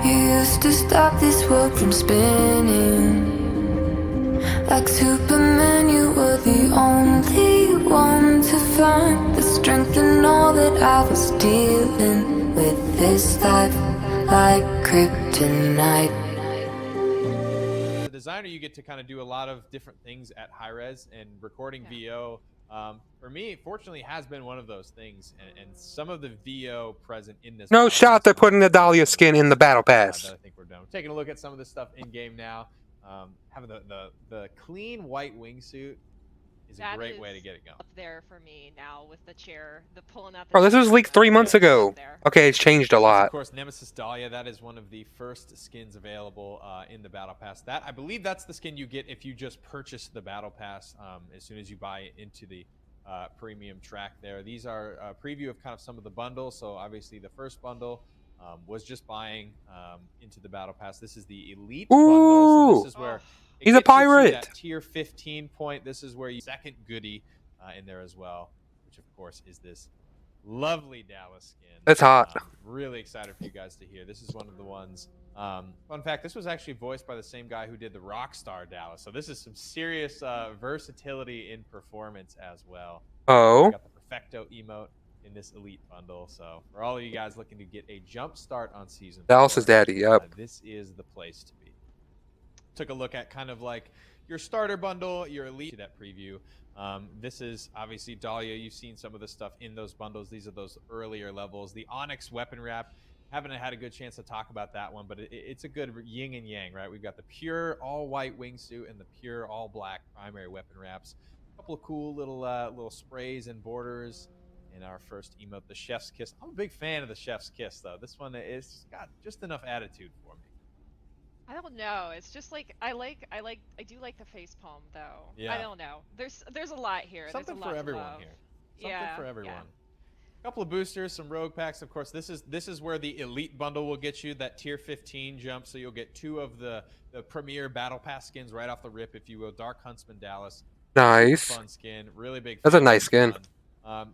You used to stop this world from spinning. Like Superman, you were the only one to find the strength in all that I was dealing with. This life like kryptonite. As a designer, you get to kind of do a lot of different things at high res, and recording VO for me, fortunately, has been one of those things. And some of the VO present in this. No shot they're putting the Dahlia skin in the battle pass. That I think we're done. We're taking a look at some of this stuff in game now. Having the clean white wingsuit is a great way to get it going. Up there for me now with the chair, the pulling out. Bro, this was leaked 3 months ago. Okay, it's changed a lot. Of course, Nemesis Dahlia. That is one of the first skins available in the battle pass. That I believe that's the skin you get if you just purchase the battle pass as soon as you buy into the premium track there. These are a preview of kind of some of the bundles. So obviously the first bundle was just buying into the battle pass. This is the elite bundle. So this is where he's a pirate. That tier 15 point. This is where you second goodie in there as well, which of course is this lovely Dallas skin. That's hot. Really excited for you guys to hear. This is one of the ones. Fun fact: this was actually voiced by the same guy who did the Rockstar Dallas. So this is some serious versatility in performance as well. Oh. Got the Perfecto emote in this elite bundle. So for all of you guys looking to get a jump start on season 4, Dallas's daddy. Yep. This is the place to be. Took a look at kind of like your starter bundle, your elite to that preview. This is obviously Dahlia. You've seen some of the stuff in those bundles. These are those earlier levels. The Onyx weapon wrap. Haven't had a good chance to talk about that one, but it's a good yin and yang, right? We've got the pure all-white wingsuit and the pure all-black primary weapon wraps. A couple of cool little sprays and borders. In our first emote, the Chef's Kiss. I'm a big fan of the Chef's Kiss, though. This one is got just enough attitude for me. I don't know. It's just like I do like the face palm though. Yeah. I don't know. There's a lot here. Something for everyone here. Something for everyone. Yeah. A couple of boosters, some rogue packs. Of course, this is where the elite bundle will get you that tier 15 jump. So you'll get 2 of the premier battle pass skins right off the rip, if you will. Dark Huntsman Dallas. Nice. Fun skin. Really big. That's a nice skin.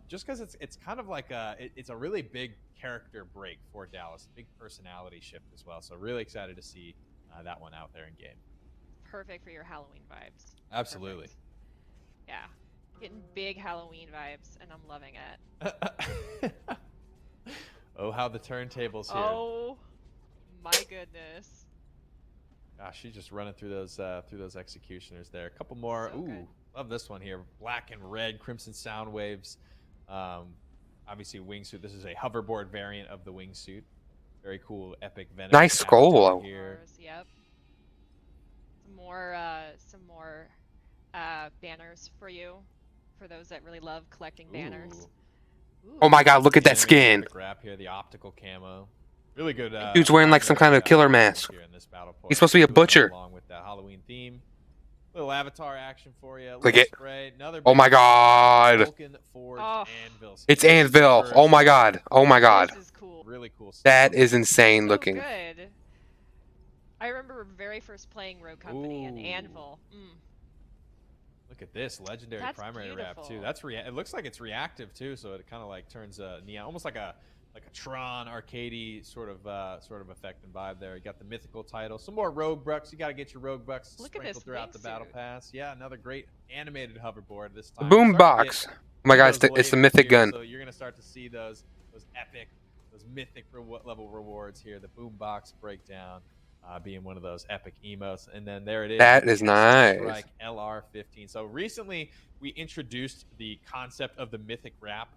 Just because it's kind of like it's a really big character break for Dallas, big personality shift as well. So really excited to see that one out there in game. Perfect for your Halloween vibes. Absolutely. Perfect. Yeah, getting big Halloween vibes, and I'm loving it. Oh, how the turntables here! Oh my goodness! Gosh, she's just running through those executioners there. A couple more. So Ooh. good. Love this one here. Black and red Crimson Sound Waves. Obviously wingsuit. This is a hoverboard variant of the wingsuit. Very cool, epic Venom. Nice skull here. Yep. Some more banners for you, for those that really love collecting banners. Ooh. Oh my God! Look at that skin. Wrap here, the optical camo. Really good. Dude's wearing like some kind of killer mask. Here in this battle He's supposed to be a butcher. Along with that Halloween theme. Little avatar action for you. Click it. Spray. Another Oh my God! Anvil. It's Anvil. Oh my God! Oh my God! This is cool. Really cool stuff. That is insane So looking. Good. I remember very first playing Rogue Company and Anvil. Look at this legendary That's primary wrap too. beautiful. That's it looks like it's reactive too, so it kind of like turns neon, almost like a Tron arcadey sort of effect and vibe there. You got the mythical title, some more rogue bucks. You got to get your rogue bucks sprinkled throughout the battle pass. Yeah, another great animated hoverboard this time. Boom box. Oh my God! It's the mythic gun. So you're gonna start to see those epic, those mythic level rewards here. The boom box breakdown. Being one of those epic emotes, and then there it is. That is nice. Strike LR15. So recently we introduced the concept of the mythic wrap.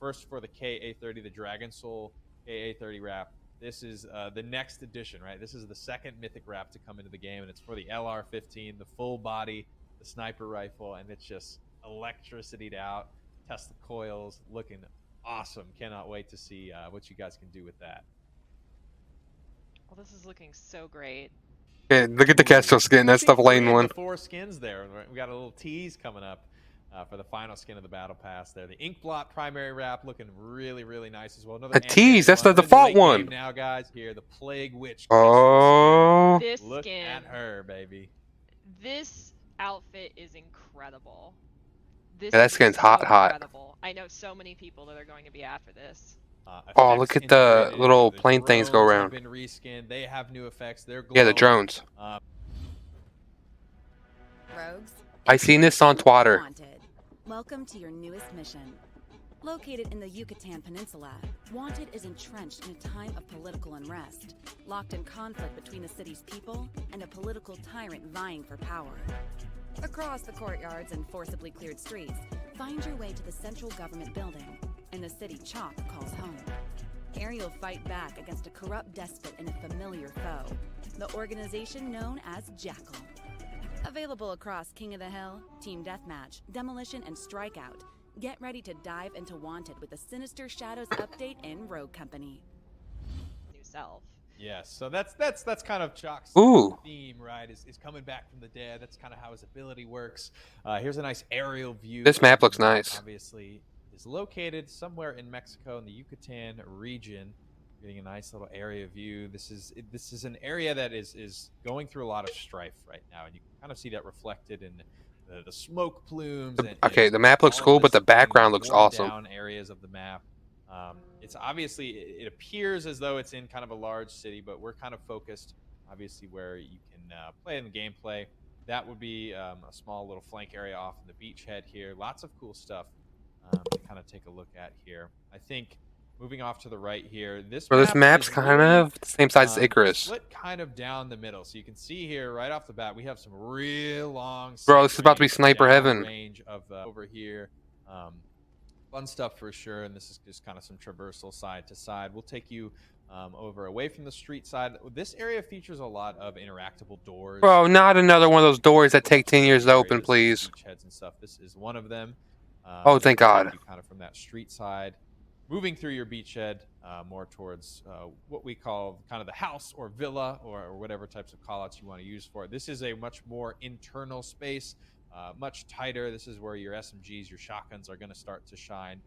First for the KA30, the Dragon Soul KA30 wrap. This is the next edition, right? This is the second mythic wrap to come into the game, and it's for the LR15, the full body, the sniper rifle, and it's just electricityed out. Test the coils, looking awesome. Cannot wait to see what you guys can do with that. Well, this is looking so great. Yeah, look at the Castro skin. That's the lane one. 4 skins there. We got a little tease coming up for the final skin of the battle pass there. The ink blot primary wrap looking really, really nice as well. Another a tease. That's the default one. Now, guys, here the Plague Witch. Oh. This look skin. at her, baby. This outfit is incredible. This Yeah, that skin's hot. incredible. I know so many people that are going to be after this. Oh, effects look at the integrated. little The plane things go drones have around. been reskinned. They have new effects. They're Yeah, the glowing. drones. Rogues, I seen this on Twitter. Wanted. Welcome to your newest mission. Located in the Yucatan Peninsula, Wanted is entrenched in a time of political unrest, locked in conflict between the city's people and a political tyrant vying for power. Across the courtyards and forcibly cleared streets, find your way to the central government building, and the city Chalk calls home. Here you'll fight back against a corrupt despot and a familiar foe, the organization known as Jackal. Available across King of the Hill, Team Deathmatch, Demolition, and Strikeout. Get ready to dive into Wanted with the Sinister Shadows update in Rogue Company. New self. Yes, so that's kind of Chalk's Ooh. theme, right? Is coming back from the dead. That's kind of how his ability works. Here's a nice aerial view. This map looks nice. Obviously, is located somewhere in Mexico in the Yucatan region. Getting a nice little area view. This is an area that is going through a lot of strife right now, and you can kind of see that reflected in the smoke plumes. Okay, the map looks cool, but the background looks awesome. Down areas of the map. It's obviously, it appears as though it's in kind of a large city, but we're kind of focused, obviously, where you can play in the gameplay. That would be a small little flank area off in the beachhead here. Lots of cool stuff to kind of take a look at here. I think moving off to the right here, this map's kind of the same size as Icarus. Split kind of down the middle, so you can see here right off the bat we have some real long. Bro, this is about to be sniper heaven. Range of over here. Fun stuff for sure, and this is just kind of some traversal side to side. We'll take you over away from the street side. This area features a lot of interactable doors. Bro, not another one of those doors that take 10 years to open, please. Beachheads and stuff. This is one of them. Oh, thank God. Kind of from that street side, moving through your beachhead more towards what we call kind of the house or villa or whatever types of callouts you want to use for it. This is a much more internal space. Much tighter. This is where your SMGs, your shotguns are going to start to shine.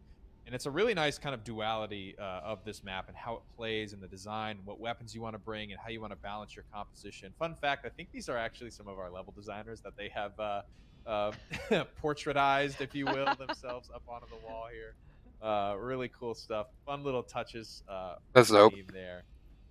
And it's a really nice kind of duality of this map and how it plays and the design, what weapons you want to bring and how you want to balance your composition. Fun fact, I think these are actually some of our level designers that they have portraitized, if you will, themselves up onto the wall here. Really cool stuff. Fun little touches. That's dope. There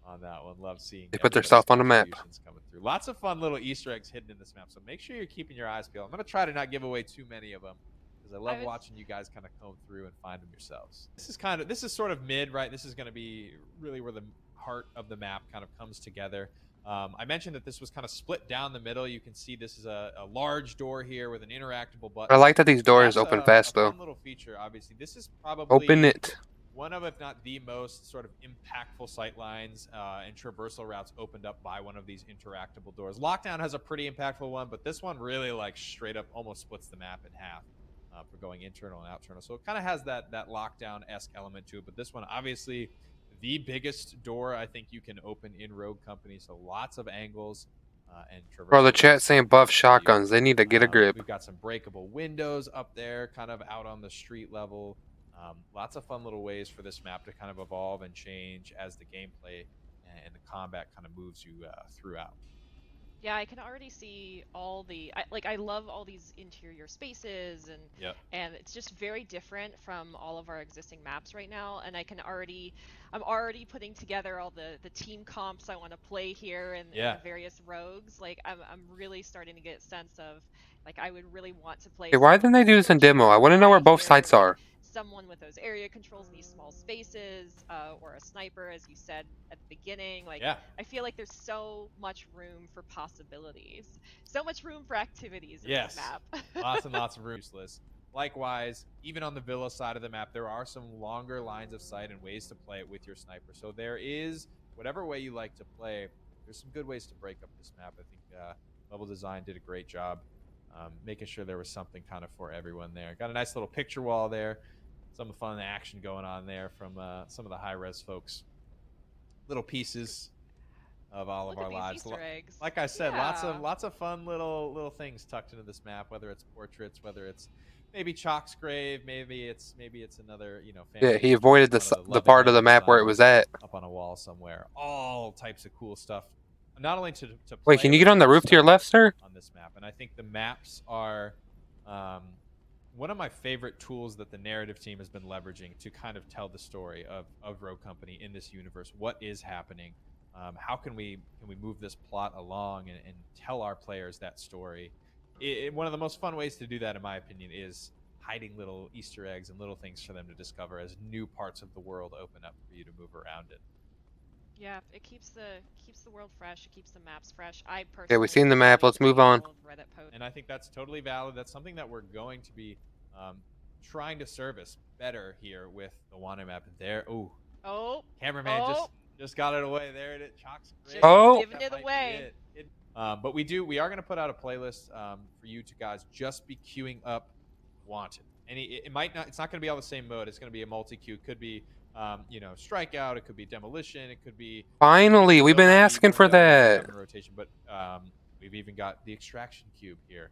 on that one. Love seeing they put their stuff on the map. Coming through. Lots of fun little Easter eggs hidden in this map, so make sure you're keeping your eyes peeled. I'm going to try to not give away too many of them because I love watching you guys kind of comb through and find them yourselves. This is sort of mid, right? This is going to be really where the heart of the map kind of comes together. I mentioned that this was kind of split down the middle. You can see this is a large door here with an interactable button. I like that these doors open fast, though. Fun little feature, obviously. This is probably open it. One of, if not the most sort of impactful sight lines and traversal routes opened up by one of these interactable doors. Lockdown has a pretty impactful one, but this one really like straight up almost splits the map in half for going internal and outternal. So it kind of has that lockdown-esque element to it. But this one, obviously, the biggest door I think you can open in Rogue Company. So lots of angles and traversal. Bro, the chat saying buff shotguns. They need to get a grip. We've got some breakable windows up there, kind of out on the street level. Lots of fun little ways for this map to kind of evolve and change as the gameplay and the combat kind of moves you throughout. Yeah, I can already see all the I love all these interior spaces and it's just very different from all of our existing maps right now. And I'm already putting together all the team comps I want to play here and the various rogues. Like I'm really starting to get a sense of like I would really want to play. Hey, why didn't they do this in demo? I want to know where both sides are. Someone with those area controls in these small spaces, or a sniper, as you said at the beginning. Like, I feel like there's so much room for possibilities, so much room for activities in this map. Lots and lots of room. Useless. Likewise, even on the villa side of the map, there are some longer lines of sight and ways to play it with your sniper. So there is, whatever way you like to play, there's some good ways to break up this map. I think Level Design did a great job making sure there was something kind of for everyone there. Got a nice little picture wall there. Some fun action going on there from some of the high-res folks. Little pieces of all of our lives. Easter eggs. Like I said, lots of fun little things tucked into this map. Whether it's portraits, whether it's maybe Chalk's grave, maybe it's another family. Yeah, he avoided the part of the map where it was at. Up on a wall somewhere. All types of cool stuff. Not only to play. Wait, can you get on the roof to your left, sir? On this map, and I think the maps are. one of my favorite tools that the narrative team has been leveraging to kind of tell the story of Rogue Company in this universe. What is happening? How can we move this plot along and tell our players that story? One of the most fun ways to do that, in my opinion, is hiding little Easter eggs and little things for them to discover as new parts of the world open up for you to move around it. Yeah, it keeps the world fresh. It keeps the maps fresh. I personally. Yeah, we've seen the map. Let's move on. And I think that's totally valid. That's something that we're going to be trying to service better here with the Wanted map. There, oh, cameraman just got it away. There it is. Chalk's great. Giving it away. But we are going to put out a playlist for you to guys just be queuing up Wanted. And it might not. It's not going to be all the same mode. It's going to be a multi-queue. Could be strikeout. It could be demolition. It could be. Finally, we've been asking for that. Rotation, but we've even got the extraction cube here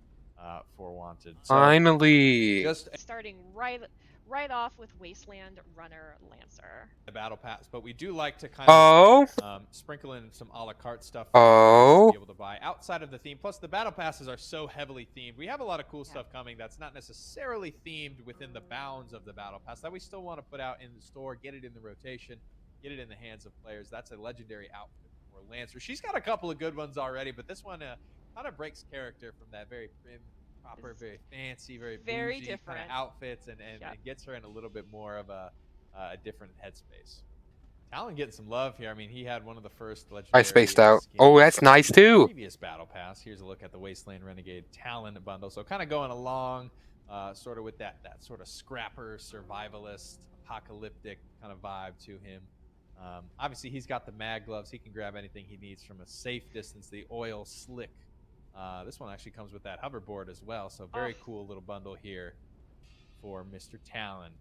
for Wanted. So Finally, just starting right off with Wasteland Runner Lancer. The battle pass, but we do like to kind of sprinkle in some a la carte stuff to be able to buy outside of the theme. Plus, the battle passes are so heavily themed. We have a lot of cool stuff coming that's not necessarily themed within the bounds of the battle pass that we still want to put out in the store, get it in the rotation, get it in the hands of players. That's a legendary outfit for Lancer. She's got a couple of good ones already, but this one kind of breaks character from that very prim, proper, very fancy, very bougie kind of outfits, and gets her in a little bit more of a different headspace. Talon getting some love here. I mean, he had one of the first legendary. I spaced out. Oh, that's nice too. Previous battle pass. Here's a look at the Wasteland Renegade Talon bundle. So kind of going along, sort of with that sort of scrapper, survivalist, apocalyptic kind of vibe to him. Obviously, he's got the mag gloves. He can grab anything he needs from a safe distance. The oil slick. This one actually comes with that hoverboard as well, so very cool little bundle here for Mr. Talon.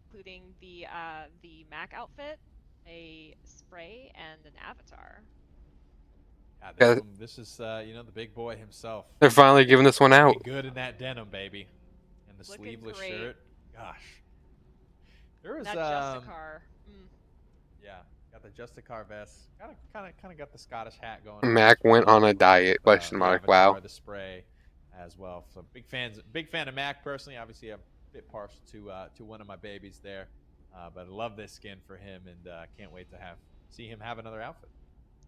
Including the Mac outfit, a spray, and an avatar. Yeah, this is the big boy himself. They're finally giving this one out. Good in that denim, baby, and the sleeveless shirt. Gosh, there was that Justicar. Yeah. Got the Justicar vest. Kind of got the Scottish hat going. Mac went on a diet. Question mark. Wow. The spray, as well. So big fan of Mac personally. Obviously, I'm a bit partial to one of my babies there, but I love this skin for him, and can't wait to see him have another outfit.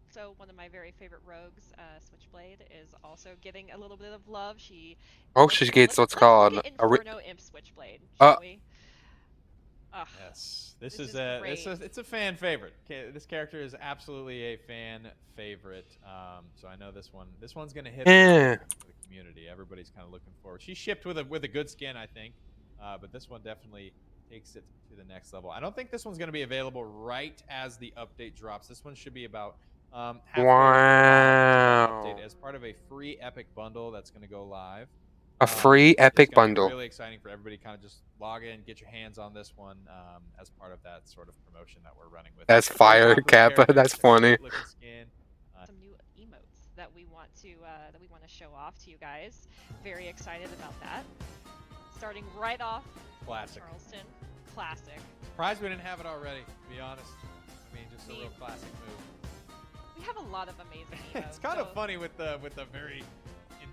So one of my very favorite rogues, Switchblade, is also getting a little bit of love. She gets what's called a Inferno Imp Switchblade. We? Yes, this is a fan favorite. This character is absolutely a fan favorite. So I know this one's gonna hit the community. Everybody's kind of looking forward. She shipped with a good skin, I think, but this one definitely takes it to the next level. I don't think this one's gonna be available right as the update drops. This one should be about halfway update as part of a free Epic bundle that's gonna go live. A free Epic bundle. Really exciting for everybody. Kind of just log in, get your hands on this one as part of that sort of promotion that we're running with. That's fire, Kappa. That's funny. Some new emotes that we want to show off to you guys. Very excited about that. Starting right off. Classic. Charleston. Classic. Surprised we didn't have it already. To be honest. I mean, just a real classic move. We have a lot of amazing emotes. It's kind of funny with the very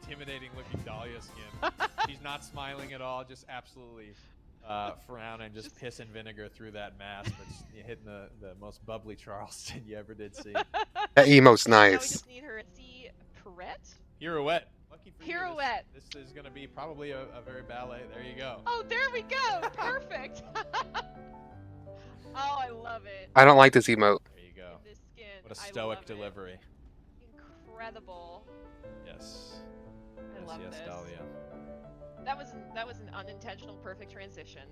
intimidating looking Dahlia skin. She's not smiling at all, just absolutely frowning, just piss and vinegar through that mask, but hitting the most bubbly Charleston you ever did see. That emote's nice. Now we just need her to see Pirouette. Pirouette. Lucky for Pirouette. You, this is going to be probably a very ballet. There you go. Oh, there we go. Perfect. Oh, I love it. I don't like this emote. There you go. This skin. What a stoic delivery. Incredible. Yes. I love this. Dahlia. That was an unintentional perfect transition.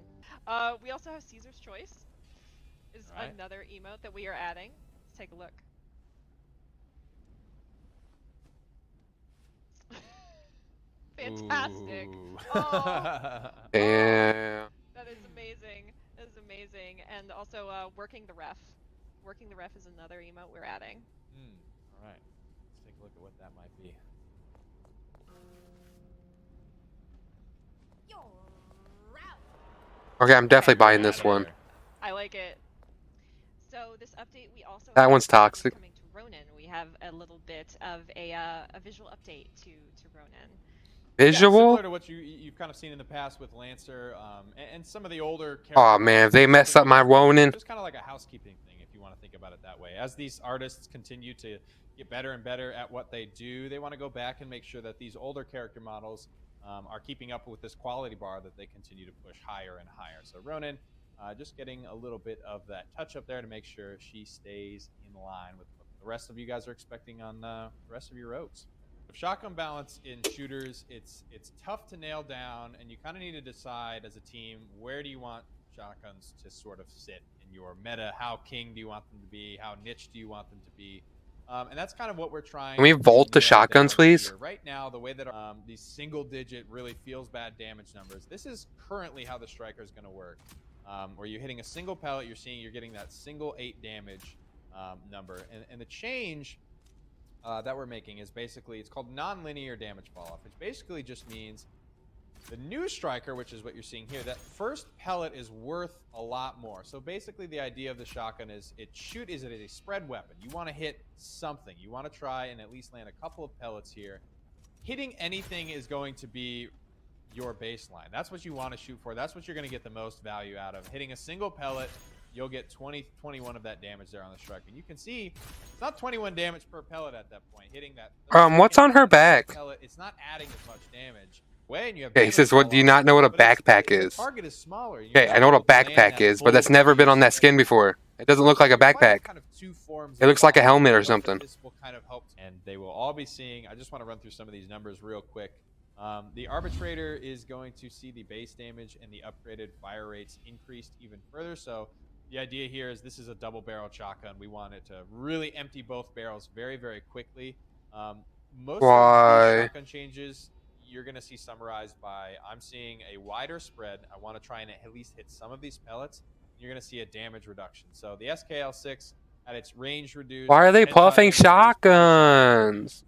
We also have Caesar's Choice. Is another emote that we are adding. Let's take a look. Fantastic. Oh. Yeah. That is amazing. That is amazing. And also working the ref. Working the ref is another emote we're adding. All right. Let's take a look at what that might be. Okay, I'm definitely buying this one. I like it. So this update, we also that one's toxic. Coming to Ronin, we have a little bit of a visual update to Ronin. visual. Similar to what you've kind of seen in the past with Lancer, and some of the older character Oh man, if they mess up my Ronin. Just kind of like a housekeeping thing, if you want to think about it that way. As these artists continue to get better and better at what they do, they want to go back and make sure that these older character models are keeping up with this quality bar that they continue to push higher and higher. So Ronin, just getting a little bit of that touch up there to make sure she stays in line with what the rest of you guys are expecting on the rest of your rogues. Shotgun balance in shooters, it's tough to nail down, and you kind of need to decide as a team, where do you want shotguns to sort of sit in your meta? How king do you want them to be? How niche do you want them to be? And that's kind of what we're trying. Can we vault the shotguns, please? Here. Right now, the way that these single-digit really feels bad damage numbers, this is currently how the striker is going to work. Where you're hitting a single pellet, you're getting that single 8 damage number, and the change that we're making is basically, it's called non-linear damage fall off, which basically just means the new striker, which is what you're seeing here, that first pellet is worth a lot more. So basically the idea of the shotgun is it is a spread weapon. You want to hit something. You want to try and at least land a couple of pellets here. Hitting anything is going to be your baseline. That's what you want to shoot for. That's what you're going to get the most value out of. Hitting a single pellet, you'll get 21 of that damage there on the strike. And you can see it's not 21 damage per pellet at that point. Hitting that. What's on her back? Pellet, it's not adding as much damage. And you have Okay, he says, "What do you not know what a backpack is?" The target is smaller. Okay, I know what a backpack is, but that's never been on that skin before. It doesn't look like a backpack. Kind of two forms it looks like a helmet or something. This will kind of help, and they will all be seeing. I just want to run through some of these numbers real quick. The arbitrator is going to see the base damage and the upgraded fire rates increased even further. So the idea here is this is a double-barrel shotgun. We want it to really empty both barrels very, very quickly. Most of the shotgun changes you're going to see summarized by, I'm seeing a wider spread. I want to try and at least hit some of these pellets. You're going to see a damage reduction. So the SKL6 at its range reduced. Why are they puffing shotguns?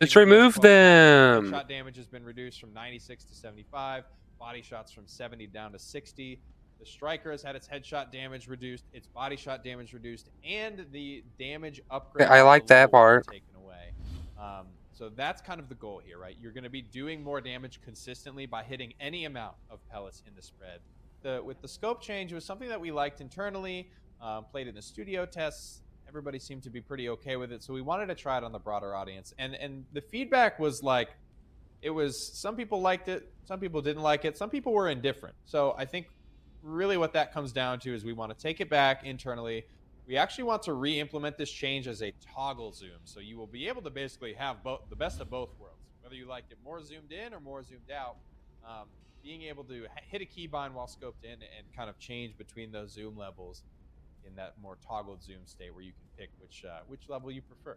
Just remove them. Shot damage has been reduced from 96 to 75. Body shots from 70 down to 60. The striker has had its headshot damage reduced, its body shot damage reduced, and the damage upgrade. I like that part. Taken away. So that's kind of the goal here, right? You're going to be doing more damage consistently by hitting any amount of pellets in the spread. With the scope change, it was something that we liked internally, played in the studio tests. Everybody seemed to be pretty okay with it, so we wanted to try it on the broader audience. And the feedback was like, some people liked it, some people didn't like it, some people were indifferent. So I think really what that comes down to is we want to take it back internally. We actually want to re-implement this change as a toggle zoom. So you will be able to basically have the best of both worlds. Whether you liked it more zoomed in or more zoomed out, being able to hit a keybind while scoped in and kind of change between those zoom levels in that more toggled zoom state where you can pick which level you prefer.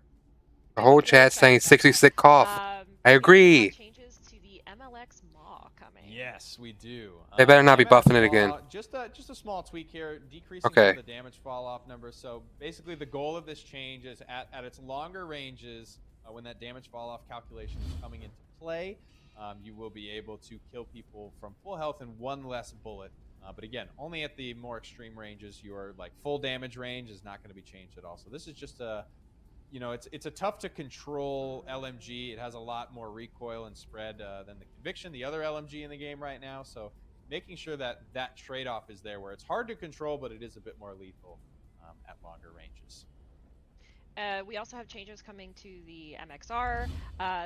The whole chat saying 66 cough. I agree. Changes to the MLX Maw coming. Yes, we do. They better not be buffing it again. Just a small tweak here, decreasing the damage fall off number. So basically the goal of this change is at its longer ranges, when that damage fall off calculation is coming into play, you will be able to kill people from full health in one less bullet. But again, only at the more extreme ranges. Your full damage range is not going to be changed at all. So this is just a, it's a tough to control LMG. It has a lot more recoil and spread than the Conviction, the other LMG in the game right now. So making sure that trade-off is there, where it's hard to control, but it is a bit more lethal at longer ranges. We also have changes coming to the MXR.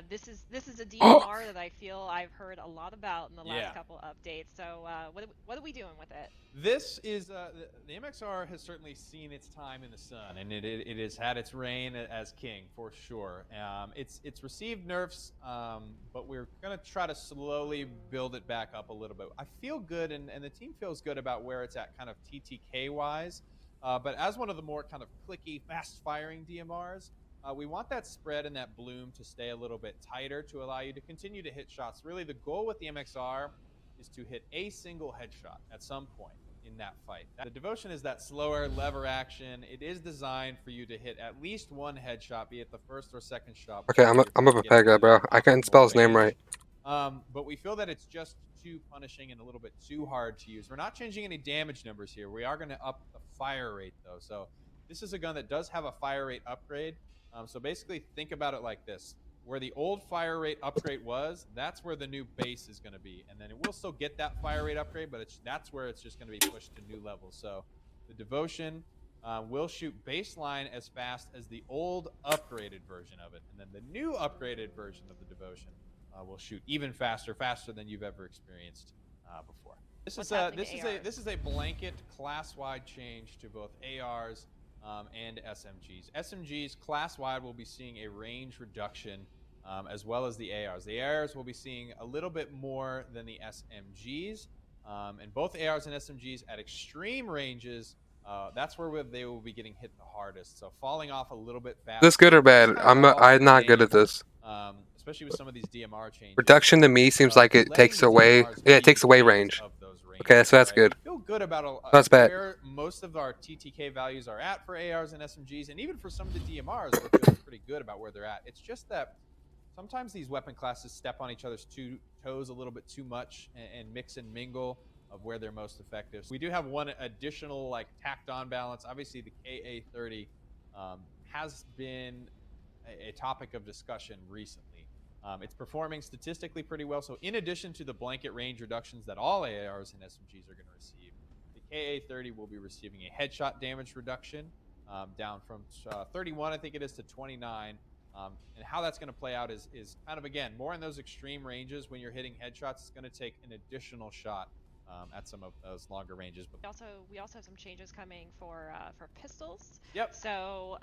This is a DMR that I feel I've heard a lot about in the last couple updates. So what are we doing with it? This is the MXR has certainly seen its time in the sun, and it has had its reign as king for sure. It's received nerfs, but we're gonna try to slowly build it back up a little bit. I feel good, and the team feels good about where it's at, kind of TTK wise. But as one of the more kind of clicky, fast-firing DMRs, we want that spread and that bloom to stay a little bit tighter to allow you to continue to hit shots. Really, the goal with the MXR is to hit a single headshot at some point in that fight. The Devotion is that slower lever action. It is designed for you to hit at least one headshot, be it the first or second shot. Okay, I'm a Pega, bro. I can't spell his name right. But we feel that it's just too punishing and a little bit too hard to use. We're not changing any damage numbers here. We are going to up the fire rate, though. So this is a gun that does have a fire rate upgrade. So basically, think about it like this. where the old fire rate upgrade was, that's where the new base is going to be. And then it will still get that fire rate upgrade, but that's where it's just going to be pushed to new levels. So the Devotion will shoot baseline as fast as the old upgraded version of it. And then the new upgraded version of the Devotion will shoot even faster than you've ever experienced before. This is a blanket class-wide change to both ARs and SMGs. SMGs class-wide will be seeing a range reduction as well as the ARs. The ARs will be seeing a little bit more than the SMGs, and both ARs and SMGs at extreme ranges. That's where they will be getting hit the hardest. So falling off a little bit faster. This good or bad? I'm not good at this. Especially with some of these DMR changes. Reduction to me seems like it takes away. Yeah, it takes away range. Okay, so that's good. Feel good about that's bad. Where most of our TTK values are at for ARs and SMGs, and even for some of the DMRs, we're feeling pretty good about where they're at. It's just that sometimes these weapon classes step on each other's toes a little bit too much and mix and mingle of where they're most effective. So we do have one additional like tacked on balance. Obviously, the KA-30 has been a topic of discussion recently. It's performing statistically pretty well. So in addition to the blanket range reductions that all ARs and SMGs are going to receive, the KA-30 will be receiving a headshot damage reduction down from 31, I think it is, to 29. And how that's going to play out is kind of, again, more in those extreme ranges. When you're hitting headshots, it's going to take an additional shot at some of those longer ranges. But we also have some changes coming for pistols. Yep. So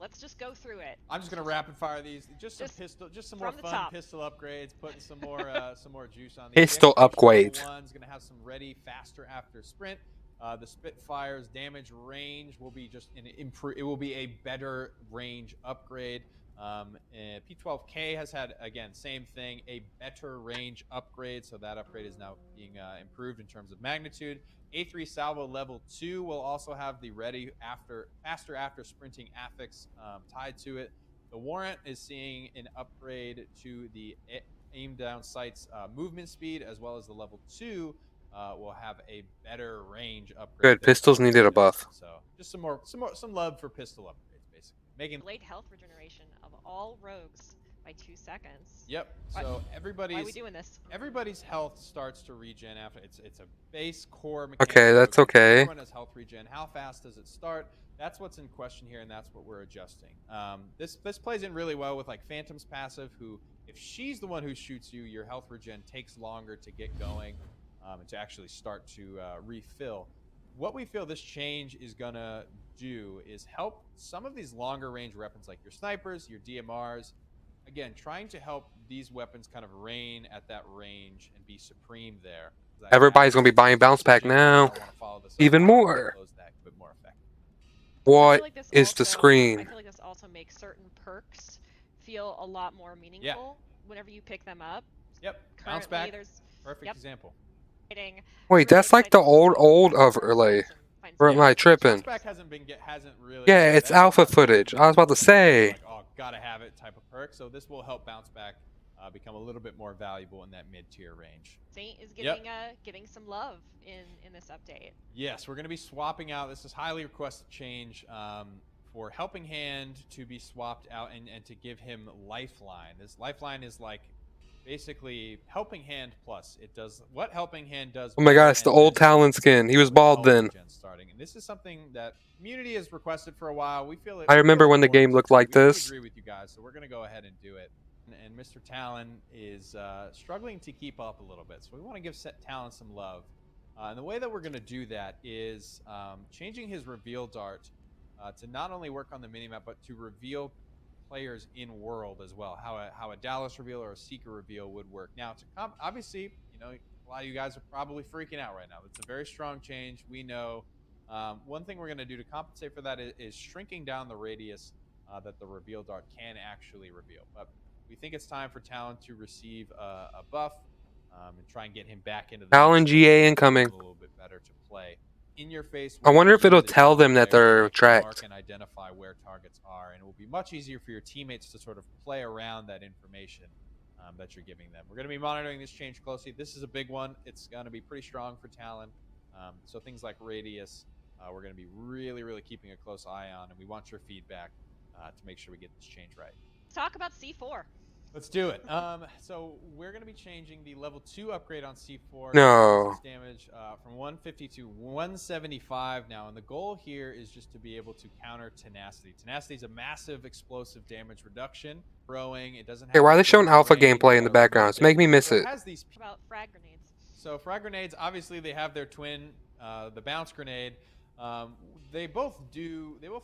let's just go through it. I'm just gonna rapid fire these. Just some more fun pistol upgrades. Putting some more juice on these. Pistol upgrades. One's gonna have some ready faster after sprint. The Spitfire's damage range will be just it will be a better range upgrade. P12K has had, again, same thing, a better range upgrade, so that upgrade is now being improved in terms of magnitude. A3 Salvo level 2 will also have the faster after sprinting affix tied to it. The Warrant is seeing an upgrade to the aim down sights movement speed, as well as the level 2 will have a better range upgrade. Good, pistols needed a buff. So just some love for pistol upgrades, basically. Making delayed health regeneration of all rogues by 2 seconds. Yep. So why are we doing this? Everybody's health starts to regen after it's a base core mechanic. Okay, that's okay. Everyone has health regen. How fast does it start? That's what's in question here, and that's what we're adjusting. This plays in really well with like Phantom's passive, who, if she's the one who shoots you, your health regen takes longer to get going and to actually start to refill. What we feel this change is gonna do is help some of these longer range weapons like your snipers, your DMRs, again, trying to help these weapons kind of reign at that range and be supreme there. Everybody's gonna be buying bounce pack now. Even more. What is the screen? I feel like this also makes certain perks feel a lot more meaningful whenever you pick them up. Yep. Bounce back. Perfect example. Wait, that's like the old overlay. Or am I tripping? Yeah, it's alpha footage. I was about to say. Like, oh, gotta have it type of perk. So this will help bounce back become a little bit more valuable in that mid-tier range. Saint is getting some love in this update. Yes, we're going to be swapping out. This is highly requested change for Helping Hand to be swapped out and to give him Lifeline. This Lifeline is like basically Helping Hand plus. It does what Helping Hand does. Oh my gosh, the old Talon skin. He was bald then. Starting. And this is something that community has requested for a while. We feel it. I remember when the game looked like this. I agree with you guys, so we're going to go ahead and do it. And Mr. Talon is struggling to keep up a little bit, so we want to give Talon some love. And the way that we're going to do that is changing his reveal dart to not only work on the minimap, but to reveal players in world as well. How a Dallas reveal or a Seeker reveal would work. Now, obviously, you know, a lot of you guys are probably freaking out right now. It's a very strong change. We know. One thing we're going to do to compensate for that is shrinking down the radius that the reveal dart can actually reveal. But we think it's time for Talon to receive a buff and try and get him back into the Talon GA incoming. A little bit better to play. In your face. I wonder if it'll tell them that they're tracked. And identify where targets are, and it will be much easier for your teammates to sort of play around that information that you're giving them. We're going to be monitoring this change closely. This is a big one. It's going to be pretty strong for Talon. So things like radius, we're going to be really, really keeping a close eye on, and we want your feedback to make sure we get this change right. Talk about C4. Let's do it. So we're going to be changing the level 2 upgrade on C4. No. Damage from 150 to 175 now, and the goal here is just to be able to counter tenacity. Tenacity is a massive explosive damage reduction. Growing, it doesn't have. Hey, why are they showing alpha gameplay in the background? It's making me miss it. It has these about frag grenades. So frag grenades, obviously they have their twin, the bounce grenade. They both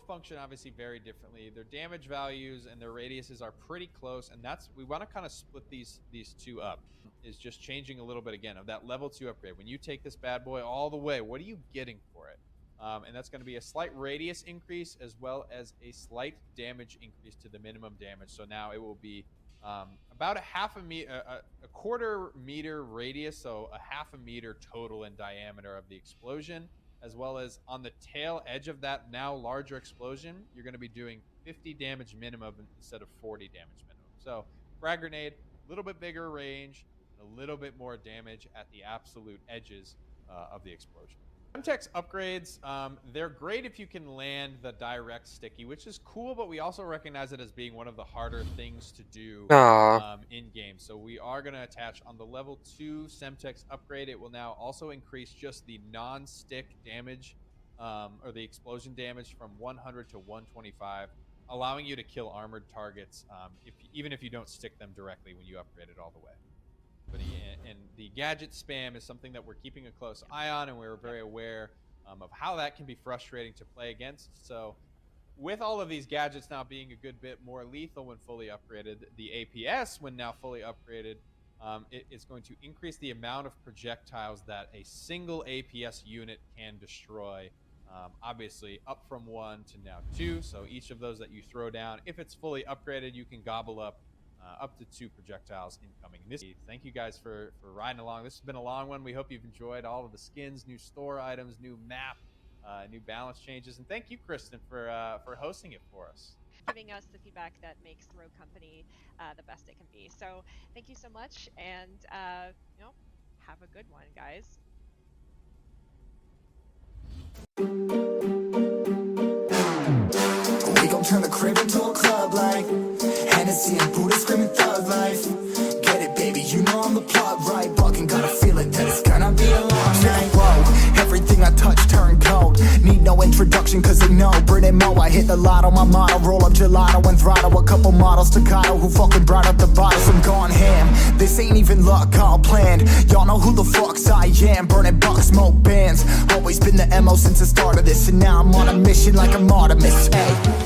function obviously very differently. Their damage values and their radiuses are pretty close, and we want to kind of split these two up. Is just changing a little bit again of that level 2 upgrade. When you take this bad boy all the way, what are you getting for it? And that's going to be a slight radius increase as well as a slight damage increase to the minimum damage. So now it will be about a quarter meter radius, so a half a meter total in diameter of the explosion, as well as on the tail edge of that now larger explosion, you're going to be doing 50 damage minimum instead of 40 damage minimum. So frag grenade, a little bit bigger range, a little bit more damage at the absolute edges of the explosion. Semtex upgrades, they're great if you can land the direct sticky, which is cool, but we also recognize it as being one of the harder things to do in game. So we are going to attach on the level 2 Semtex upgrade. It will now also increase just the non-stick damage or the explosion damage from 100 to 125, allowing you to kill armored targets even if you don't stick them directly when you upgrade it all the way. And the gadget spam is something that we're keeping a close eye on, and we're very aware of how that can be frustrating to play against. So with all of these gadgets now being a good bit more lethal when fully upgraded, the APS, when now fully upgraded, it is going to increase the amount of projectiles that a single APS unit can destroy. Obviously up from 1 to now 2. So each of those that you throw down, if it's fully upgraded, you can gobble up to 2 projectiles incoming. Thank you guys for riding along. This has been a long one. We hope you've enjoyed all of the skins, new store items, new map, new balance changes, and thank you, Kristen, for hosting it for us. Giving us the feedback that makes Rogue Company the best it can be. So thank you so much, and have a good one, guys. We gon' turn the crib into a club like Hennessy and Buddha screaming thug life. Get it, baby, you know I'm the plug, right? Fucking got a feeling that it's gonna be a long night. Whoa, everything I touch turn cold. Need no introduction cause they know Brit and Mo. I hit the lotto, my motto, roll up gelato and throttle a couple models staccato who fucking brought up the bottles. I'm gone ham, this ain't even luck, all planned. Y'all know who the fucks I am, burning bucks, smoke bands. Always been the MO since the start of this, and now I'm on a mission like I'm Artemis. Hey.